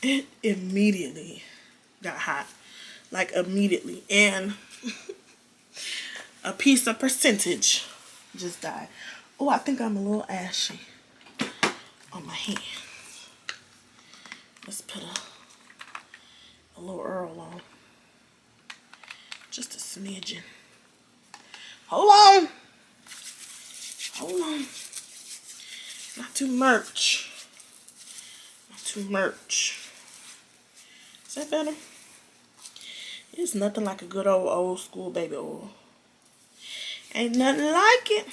It immediately got hot. Like immediately. And a piece of percentage just died. Oh, I think I'm a little ashy on my hands. Let's put a little Earl on. Just a smidgen. Hold on. Hold on. Not too much. Not too much. Is that better? It's nothing like a good old school baby oil. Ain't nothing like it.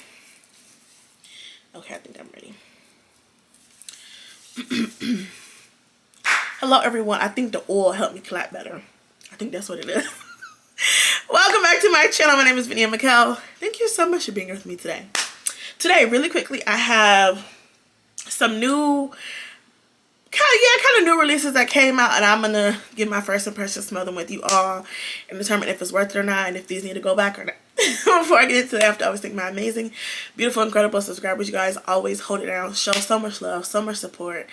Okay, I think I'm ready. Hello, everyone. I think the oil helped me clap better. I think that's what it is. Welcome back to my channel. My name is Mania McKell. Thank you so much for being here with me today. Today, really quickly, I have some new, kind of new releases that came out, and I'm gonna give my first impression, smell them with you all, and determine if it's worth it or not, and if these need to go back or not. Before I get into that, I have to always thank my amazing, beautiful, incredible subscribers. You guys always hold it down, show so much love, so much support,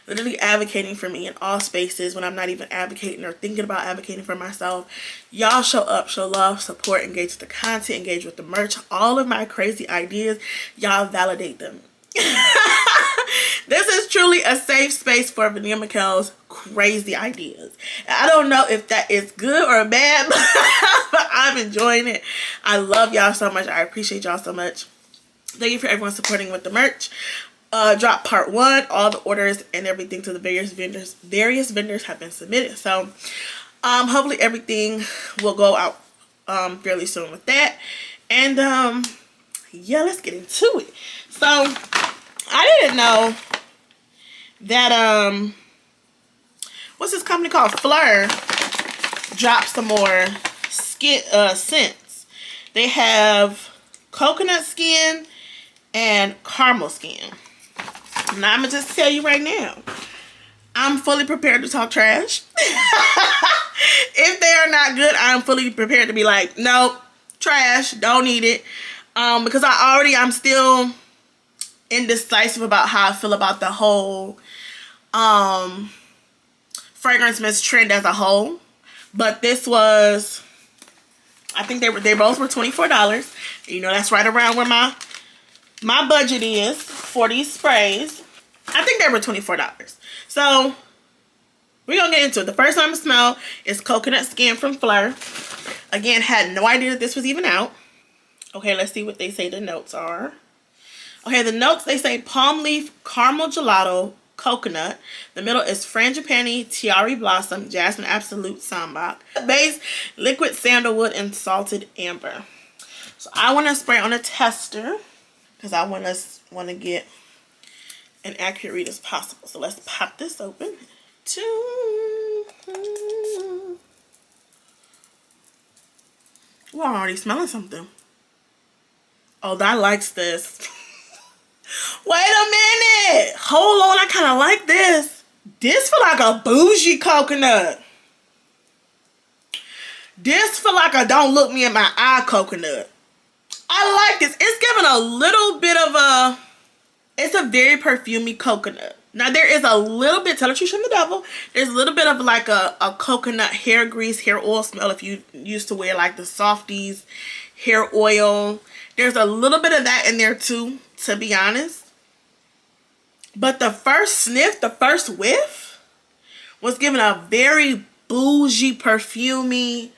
literally advocating for me in all spaces when I'm not even advocating or thinking about advocating for myself. Y'all show up, show love, support, engage with the content, engage with the merch, all of my crazy ideas. Y'all validate them. This is truly a safe space for Mania McKell's crazy ideas. I don't know if that is good or bad, but I'm enjoying it. I love y'all so much. I appreciate y'all so much. Thank you for everyone supporting with the merch. Drop part 1. All the orders and everything to the various vendors have been submitted. So hopefully everything will go out fairly soon with that. And yeah, let's get into it. So I didn't know that what's this company called? Flur dropped some more scents. They have coconut skin and caramel skin. Now I'm gonna just tell you right now, I'm fully prepared to talk trash. If they are not good, I'm fully prepared to be like, nope, trash, don't need it. Because I'm still indecisive about how I feel about the whole fragrance mist trend as a whole. But this was, I think they both were $24. You know, that's right around where my budget is for these sprays. I think they were $24. So we're gonna get into it. The first one I'm gonna smell is coconut skin from Flur. Again, had no idea that this was even out. Okay, let's see what they say the notes are. Okay, the notes, they say palm leaf, caramel gelato, coconut. The middle is frangipani, tiare blossom, jasmine absolute, sambac. Base, liquid sandalwood, and salted amber. So I want to spray on a tester because I want to get an accurate read as possible. So let's pop this open. Well, I'm already smelling something. Oh, that likes this. Wait a minute. Hold on. I kind of like this. This feel like a bougie coconut. This feel like a don't look me in my eye coconut. I like this. It's giving a little bit of a, it's a very perfumey coconut. Now there is a little bit, tell the truth from the devil, there's a little bit of like a coconut hair grease, hair oil smell if you used to wear like the Softies hair oil. There's a little bit of that in there too, to be honest. But the first sniff, the first whiff, was giving a very bougie, perfumey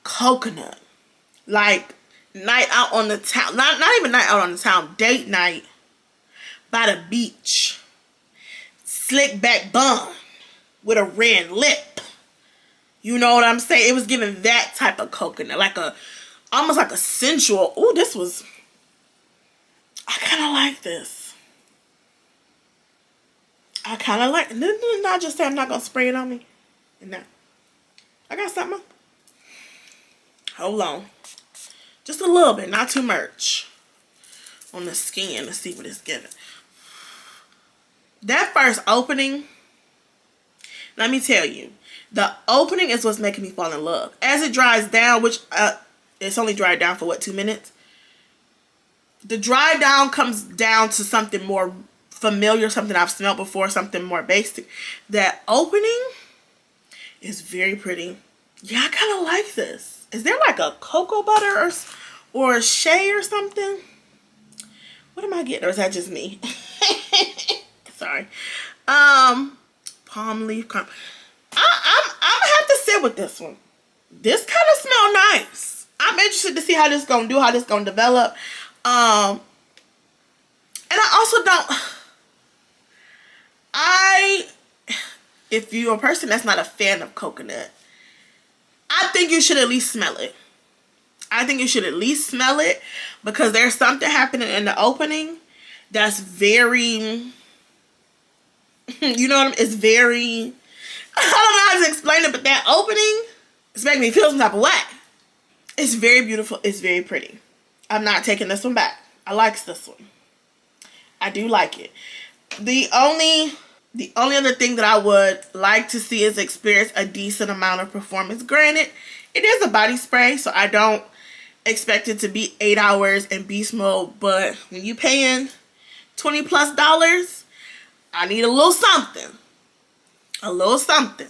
coconut. Like night out on the town. Not even night out on the town. Date night by the beach. Slick back bun with a red lip. You know what I'm saying? It was giving that type of coconut. Like a, almost like a sensual. Ooh, this was, I kind of like this. I kind of like, didn't I just say I'm not going to spray it on me? No. I got something. Hold on. Just a little bit, not too much. On the skin to see what it's giving. That first opening, let me tell you, the opening is what's making me fall in love. As it dries down, which it's only dried down for what, 2 minutes? The dry down comes down to something more familiar, something I've smelled before, something more basic. That opening is very pretty. Yeah, I kind of like this. Is there like a cocoa butter or shea or something? What am I getting? Or is that just me? Sorry. Palm leaf. I'm gonna have to sit with this one. This kind of smell nice. I'm interested to see how this gonna do, how this gonna develop. And I also don't. If you're a person that's not a fan of coconut, I think you should at least smell it. I think you should at least smell it, because there's something happening in the opening that's very, you know what I mean? It's very, I don't know how to explain it, but that opening is making me feel some type of way. It's very beautiful. It's very pretty. I'm not taking this one back. I like this one. I do like it. The only other thing that I would like to see is experience a decent amount of performance. Granted, it is a body spray, so I don't expect it to be 8 hours in beast mode, but when you paying $20+, I need a little something. A little something.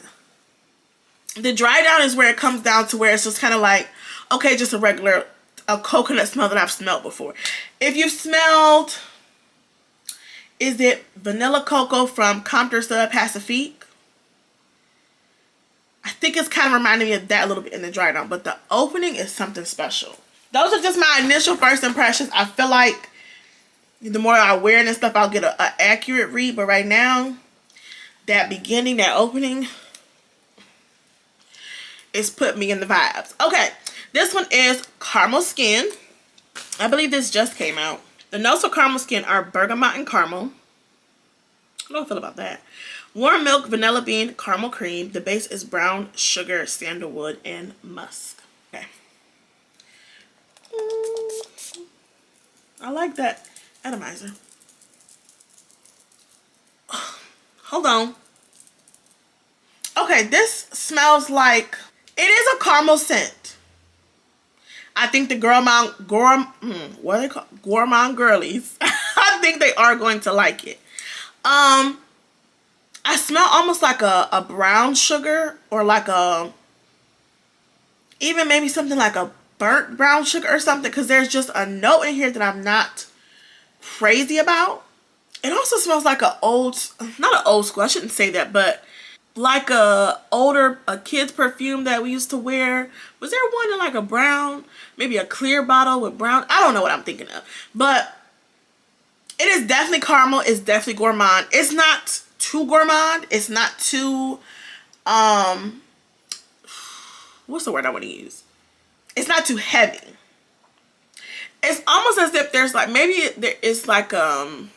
The dry down is where it comes down to where it's just kind of like, okay, just a coconut smell that I've smelled before. If you've smelled, is it Vanilla Cocoa from Compter Sub Pacifique? I think it's kind of reminding me of that a little bit in the dry down, but the opening is something special. Those are just my initial first impressions. I feel like the more I wear and stuff, I'll get an accurate read. But right now, that beginning, that opening, it's put me in the vibes. Okay, this one is Caramel Skin. I believe this just came out. The notes of Caramel Skin are bergamot and caramel. How do I feel about that? Warm milk, vanilla bean, caramel cream. The base is brown sugar, sandalwood, and musk. Okay. I like that atomizer. Hold on. Okay, this smells like, it is a caramel scent. I think the gourmand girlies, I think they are going to like it. I smell almost like a brown sugar, or like even maybe something like a burnt brown sugar or something, because there's just a note in here that I'm not crazy about. It also smells like not an old school, I shouldn't say that, but like a kid's perfume that we used to wear. Was there one in like a brown, maybe a clear bottle with brown? I don't know what I'm thinking of, but it is definitely caramel. It's definitely gourmand. It's not too gourmand. It's not too, what's the word I want to use? It's not too heavy. It's almost as if there's like, maybe there is like a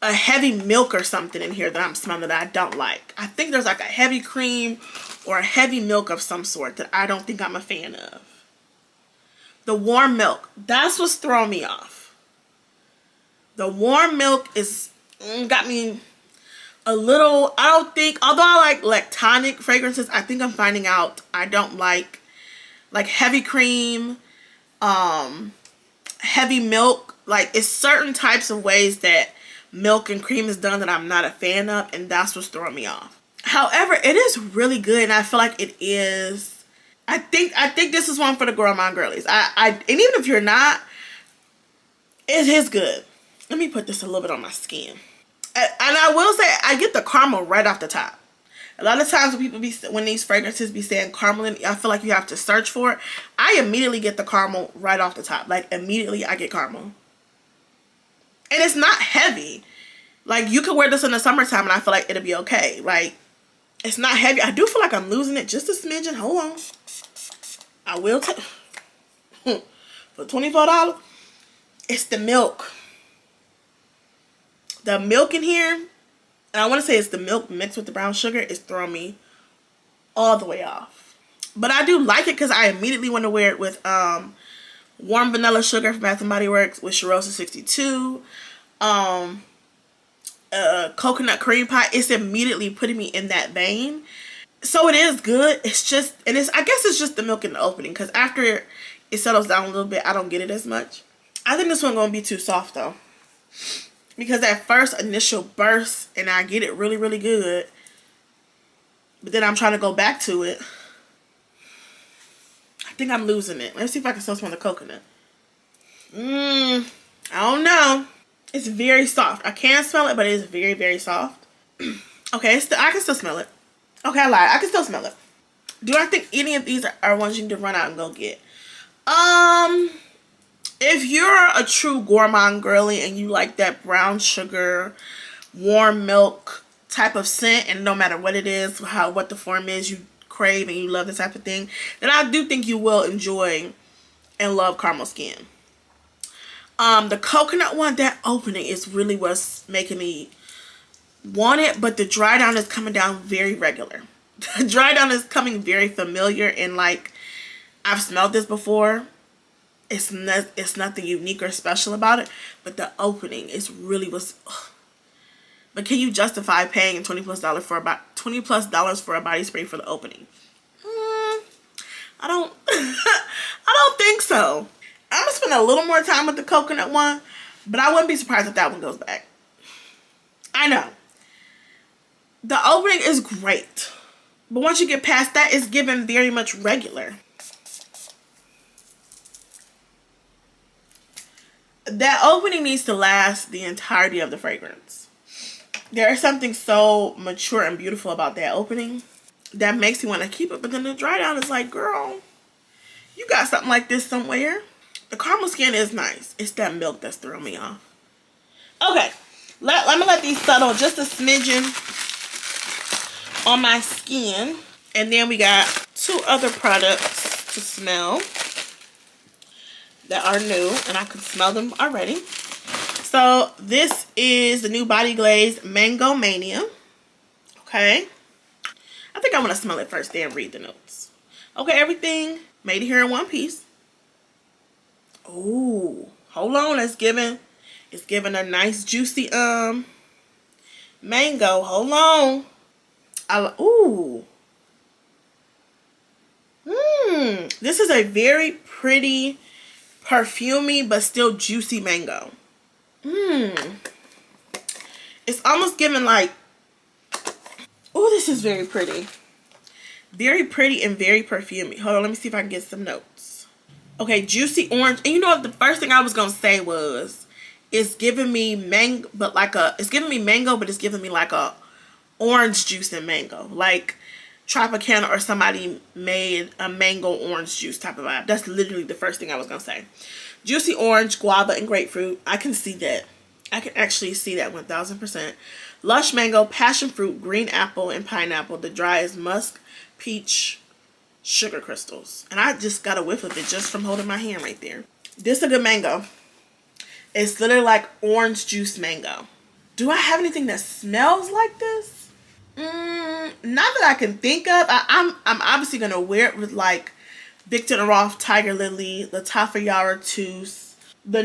heavy milk or something in here that I'm smelling that I don't like. I think there's like a heavy cream or a heavy milk of some sort that I don't think I'm a fan of. The warm milk, that's what's throwing me off. The warm milk is got me a little, I don't think, although I like lactonic fragrances, I think I'm finding out I don't like heavy cream, heavy milk. Like, it's certain types of ways that milk and cream is done that I'm not a fan of, and that's what's throwing me off. However, it is really good, and I feel like it is, I think this is one for the gourmand girlies. And even if you're not, it is good. Let me put this a little bit on my skin. And I will say, I get the caramel right off the top. A lot of times when these fragrances be saying caramel, I feel like you have to search for it. I immediately get the caramel right off the top. Like, immediately I get caramel. And it's not heavy. Like, you could wear this in the summertime and I feel like it'll be okay. Like, it's not heavy. I do feel like I'm losing it just a smidgen. Hold on. I will take for $24. It's the milk. The milk in here, and I want to say it's the milk mixed with the brown sugar, is throwing me all the way off. But I do like it because I immediately want to wear it with warm vanilla sugar from Bath & Body Works with Charosa 62. Coconut cream pie. It's immediately putting me in that vein. So it is good. It's just, and I guess it's just the milk in the opening, because after it settles down a little bit, I don't get it as much. I think this one's going to be too soft though. because that first initial burst, and I get it really, really good, but then I'm trying to go back to it. I think I'm losing it. Let's see if I can still smell the coconut. I don't know. It's very soft. I can smell it, but it's very, very soft. Okay, I can still smell it. Okay, I lied. I can still smell it. Do I think any of these are ones you need to run out and go get? If you're a true gourmand girly and you like that brown sugar, warm milk type of scent, and no matter what it is, what the form is, you crave and you love this type of thing, then I do think you will enjoy and love Caramel Skin. The coconut one, that opening is really what's making me want it, but the dry down is coming down very regular. The dry down is coming very familiar, and like, I've smelled this before. It's nothing unique or special about it, but the opening is really what's. Ugh. But can you justify paying $20+ for about $20+ for a body spray for the opening? I don't. I don't think so. I'm gonna spend a little more time with the coconut one, but I wouldn't be surprised if that one goes back. I know. The opening is great, but once you get past that, it's given very much regular. That opening needs to last the entirety of the fragrance. There is something so mature and beautiful about that opening that makes you want to keep it, but then the dry down is like, girl, you got something like this somewhere. The Caramel Skin is nice. It's that milk that's throwing me off. Okay, let me let these settle just a smidgen on my skin. And then we got 2 other products to smell that are new, and I can smell them already. So this is the new Body Glaze Mango Mania. Okay. I think I want to smell it first, then read the notes. Okay, everything made here in one piece. Ooh, hold on. It's giving a nice juicy mango. Hold on. Ooh. This is a very pretty, perfumey, but still juicy mango. It's almost giving like, oh, this is very pretty. Very pretty and very perfumey. Hold on, let me see if I can get some notes. Okay, juicy orange. And you know what, the first thing I was gonna say was, it's giving me mango, but like it's giving me mango, but it's giving me like a orange juice and mango. Like Tropicana or somebody made a mango orange juice type of vibe. That's literally the first thing I was gonna say. Juicy orange, guava, and grapefruit. I can see that. I can actually see that 1000%. Lush mango, passion fruit, green apple, and pineapple. The dry is musk, peach, sugar crystals. And I just got a whiff of it just from holding my hand right there. This is a good mango. It's literally like orange juice mango. Do I have anything that smells like this? Not that I can think of. I'm obviously gonna wear it with like Victor and Rolf Tiger Lily, Lattafa Yara Tooth, the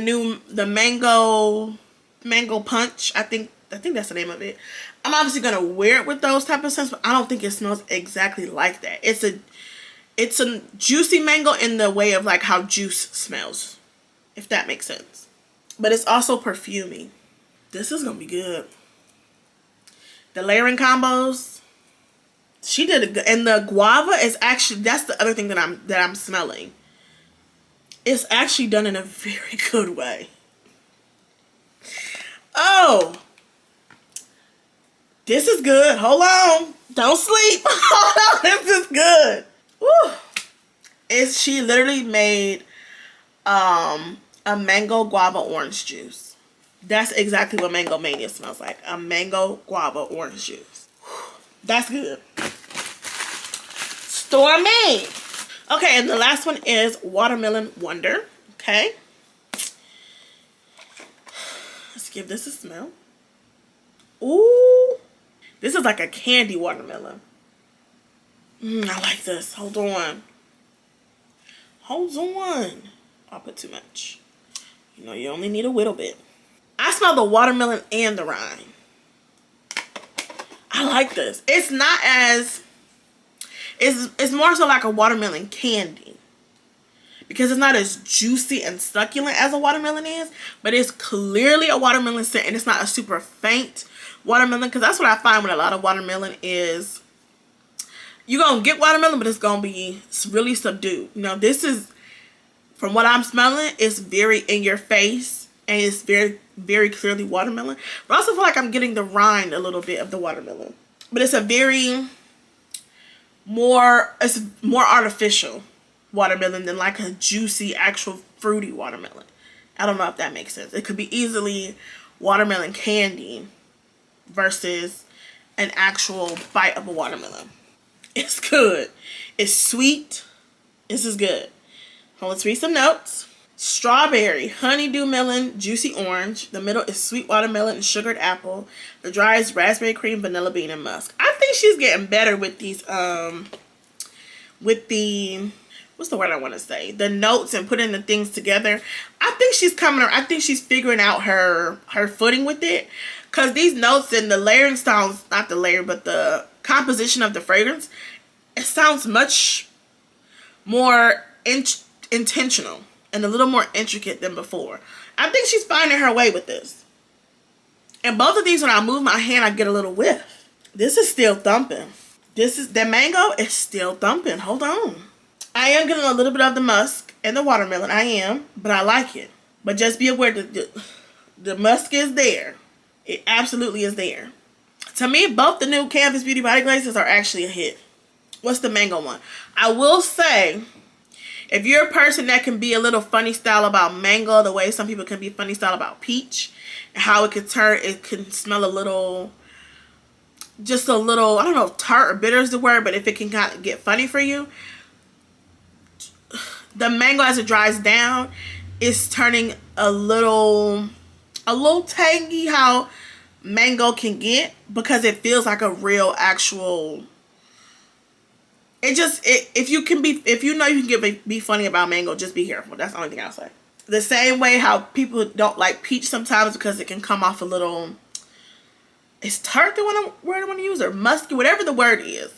mango punch. I think that's the name of it. I'm obviously gonna wear it with those type of scents, but I don't think it smells exactly like that. It's a juicy mango in the way of like how juice smells, if that makes sense. But it's also perfumey. This is gonna be good. The layering combos, she did a good, and the guava is actually, that's the other thing that I'm smelling. It's actually done in a very good way. Oh, this is good. Hold on, don't sleep. Hold on, this is good. Woo. She literally made a mango guava orange juice. That's exactly what Mango Mania smells like. A mango guava orange juice. That's good. Stormy. Okay, and the last one is Watermelon Wonder. Okay. Let's give this a smell. Ooh. This is like a candy watermelon. I like this. Hold on. Hold on. I'll put too much. You know, you only need a little bit. I smell the watermelon and the rind. I like this. It's not as, it's more so like a watermelon candy. because it's not as juicy and succulent as a watermelon is, but it's clearly a watermelon scent, and it's not a super faint watermelon, because that's what I find with a lot of watermelon is you're going to get watermelon, but it's going to be really subdued. You know, this is, from what I'm smelling, it's very in your face, and it's very, very clearly watermelon. But I also feel like I'm getting the rind a little bit of the watermelon. But it's a very it's more artificial watermelon than like a juicy, actual fruity watermelon. I don't know if that makes sense. It could be easily watermelon candy versus an actual bite of a watermelon. It's good. It's sweet. This is good. Let's read some notes. Strawberry, honeydew melon, juicy orange. The middle is sweet watermelon and sugared apple. The dry is raspberry cream, vanilla bean, and musk. I think she's getting better with these, with the, what's the word I want to say? The notes and putting the things together. I think she's figuring out her footing with it. Because these notes and the layering sounds, not the layer, but the composition of the fragrance, it sounds much more intentional and a little more intricate than before. I think she's finding her way with this. And both of these, when I move my hand, I get a little whiff. This is still thumping. The mango is still thumping. Hold on. I am getting a little bit of the musk and the watermelon. I am, but I like it. But just be aware that the musk is there. It absolutely is there. To me, both the new Canvas Beauty Body Glazes are actually a hit. What's the mango one? I will say, if you're a person that can be a little funny style about mango, the way some people can be funny style about peach, and how it can smell a little, just a little, I don't know if tart or bitter is the word, but if it can kind of get funny for you, the mango as it dries down is turning a little tangy, how mango can get, because it feels like a real actual, if you know you can be funny about mango, just be careful. That's the only thing I'll say. The same way how people don't like peach sometimes because it can come off a little, is tart the word I want to use, or musky, whatever the word is.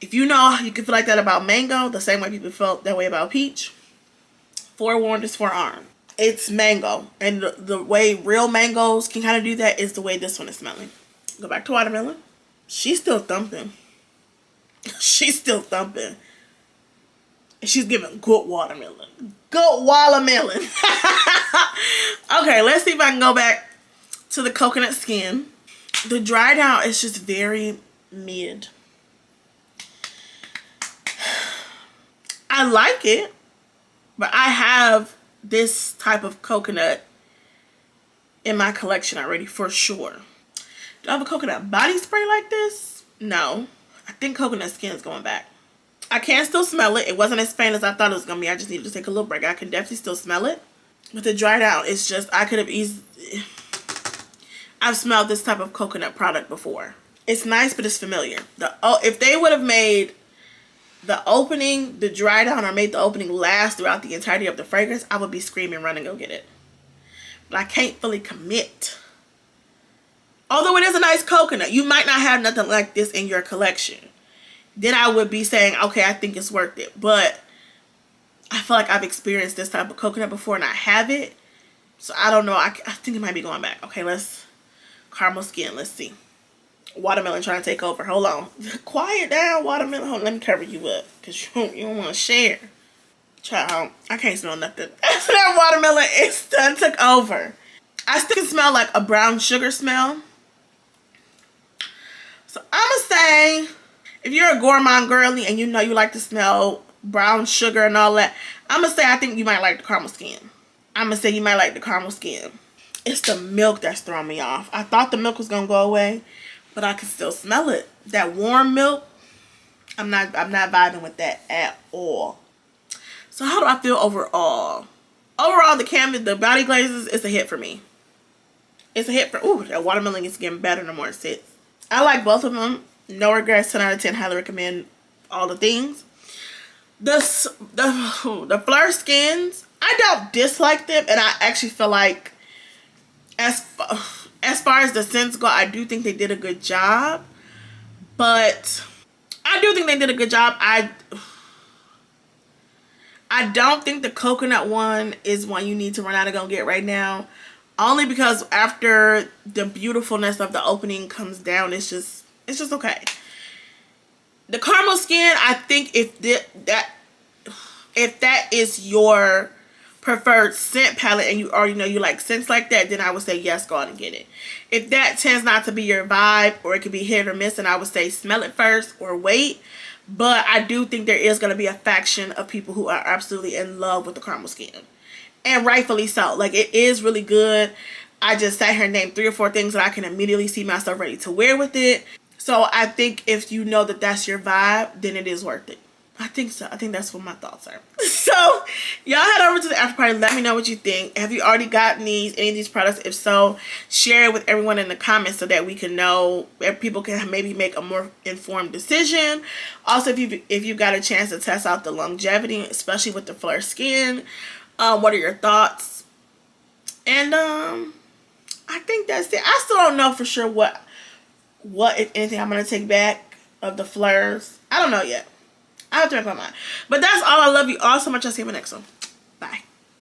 If you know you can feel like that about mango, the same way people felt that way about peach, forewarned is forearmed. It's mango, and the way real mangoes can kind of do that is the way this one is smelling. Go back to watermelon. She's still thumping. She's still thumping. And she's giving good watermelon. Good watermelon. Okay, let's see if I can go back to the coconut skin. The dry down is just very mid. I like it, but I have this type of coconut in my collection already for sure. Do I have a coconut body spray like this? No. I think coconut skin is going back. I can still smell it. It wasn't as faint as I thought it was going to be. I just needed to take a little break. I can definitely still smell it. But the dry down, it's just, I could have easily, I've smelled this type of coconut product before. It's nice, but it's familiar. If they would have made the dry down, or made the opening last throughout the entirety of the fragrance, I would be screaming, run and go get it. But I can't fully commit. Although it is a nice coconut, you might not have nothing like this in your collection. Then I would be saying, okay, I think it's worth it. But I feel like I've experienced this type of coconut before and I have it. So I don't know. I think it might be going back. Okay, caramel skin. Let's see. Watermelon trying to take over. Hold on. Quiet down, watermelon. Hold on, let me cover you up, because you don't want to share. Child, I can't smell nothing. That watermelon is done took over. I still can smell like a brown sugar smell. So I'm going to say, if you're a gourmand girly and you know you like to smell brown sugar and all that, I'm going to say I think you might like the caramel skin. I'm going to say you might like the caramel skin. It's the milk that's throwing me off. I thought the milk was going to go away, but I can still smell it. That warm milk, I'm not vibing with that at all. So how do I feel overall? Overall, the body glazes is a hit for me. It's a hit for, ooh, that watermelon is getting better the more it sits. I like both of them. No regrets, 10 out of 10. Highly recommend all the things. The Flur skins, I don't dislike them, and I actually feel like as far as the scents go, I do think they did a good job. But I do think they did a good job. I I don't think the coconut one is one you need to run out and go get right now. Only because after the beautifulness of the opening comes down, it's just okay. The caramel skin, I think if that is your preferred scent palette and you already know you like scents like that, then I would say yes, go out and get it. If that tends not to be your vibe, or it could be hit or miss, then I would say smell it first or wait. But I do think there is going to be a faction of people who are absolutely in love with the caramel skin. And rightfully so. Like, it is really good. I just sat here and named 3 or 4 things that I can immediately see myself ready to wear with it. So I think if you know that that's your vibe, then it is worth it. I think so. I think that's what my thoughts are. So, y'all head over to the after party. Let me know what you think. Have you already gotten any of these products? If so, share it with everyone in the comments so that we can know, if people can maybe make a more informed decision. Also, if you got a chance to test out the longevity, especially with the Flur skin, what are your thoughts? And I think that's it. I still don't know for sure what if anything I'm gonna take back of the Flurs. I don't know yet. I have to make my mind. But that's all. I love you all so much. I'll see you in the next one.